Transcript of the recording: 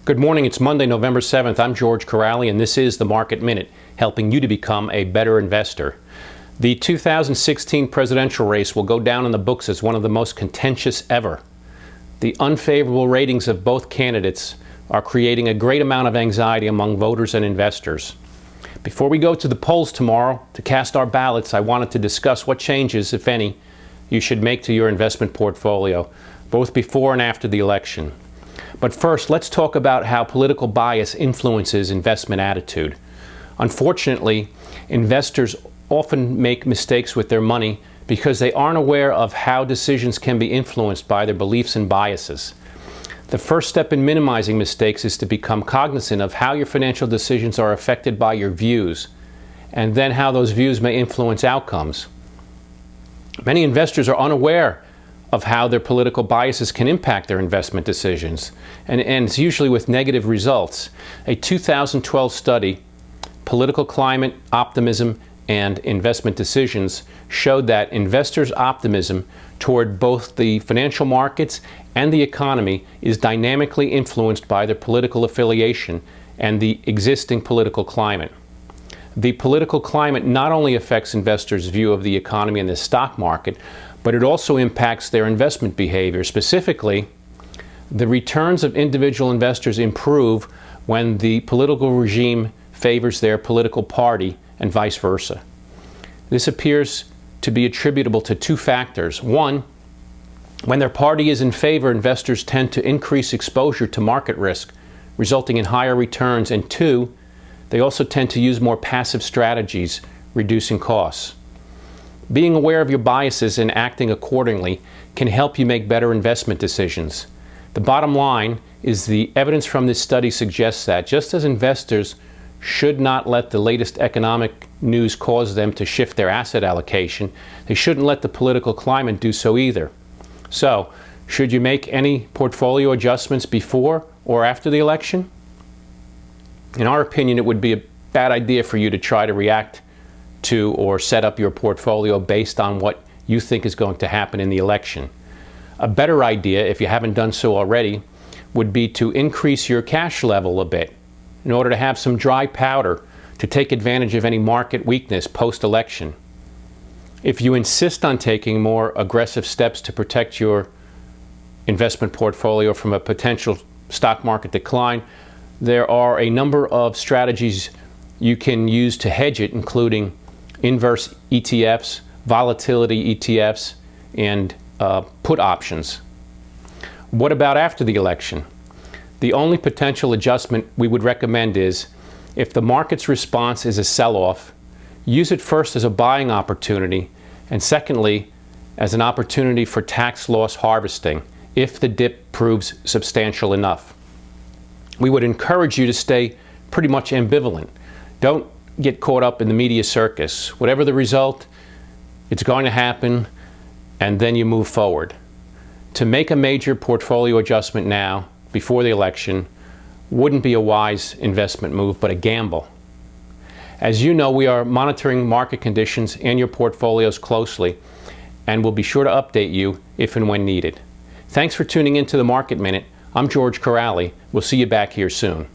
Good morning. It's Monday, November 7th. I'm George Corrali, and this is the Market Minute, helping you to become a better investor. The 2016 presidential race will go down in the books as one of the most contentious ever. The unfavorable ratings of both candidates are creating a great amount of anxiety among voters and investors. Before we go to the polls tomorrow to cast our ballots, I wanted to discuss what changes, if any, you should make to your investment portfolio, both before and after the election. But first, let's talk about how political bias influences investment attitude. Unfortunately, investors often make mistakes with their money because they aren't aware of how decisions can be influenced by their beliefs and biases. The first step in minimizing mistakes is to become cognizant of how your financial decisions are affected by your views, and then how those views may influence outcomes. Many investors are unaware of how their political biases can impact their investment decisions, and ends usually with negative results. A 2012 study, Political Climate, Optimism, and Investment Decisions, showed that investors' optimism toward both the financial markets and the economy is dynamically influenced by their political affiliation and the existing political climate. The political climate not only affects investors' view of the economy and the stock market, but it also impacts their investment behavior. Specifically, the returns of individual investors improve when the political regime favors their political party and vice versa. This appears to be attributable to two factors. One, when their party is in favor, investors tend to increase exposure to market risk, resulting in higher returns. And two, they also tend to use more passive strategies, reducing costs. Being aware of your biases and acting accordingly can help you make better investment decisions. The bottom line is the evidence from this study suggests that just as investors should not let the latest economic news cause them to shift their asset allocation, they shouldn't let the political climate do so either. So, should you make any portfolio adjustments before or after the election? In our opinion, it would be a bad idea for you to try to react to or set up your portfolio based on what you think is going to happen in the election. A better idea, if you haven't done so already, would be to increase your cash level a bit in order to have some dry powder to take advantage of any market weakness post-election. If you insist on taking more aggressive steps to protect your investment portfolio from a potential stock market decline, there are a number of strategies you can use to hedge it, including inverse ETFs, volatility ETFs, and put options. What about after the election? The only potential adjustment we would recommend is, if the market's response is a sell-off, use it first as a buying opportunity, and secondly, as an opportunity for tax loss harvesting, if the dip proves substantial enough. We would encourage you to stay pretty much ambivalent. Don't get caught up in the media circus. Whatever the result, it's going to happen, and then you move forward. To make a major portfolio adjustment now, before the election, wouldn't be a wise investment move, but a gamble. As you know, we are monitoring market conditions and your portfolios closely, and we'll be sure to update you if and when needed. Thanks for tuning in to the Market Minute. I'm George Corrali. We'll see you back here soon.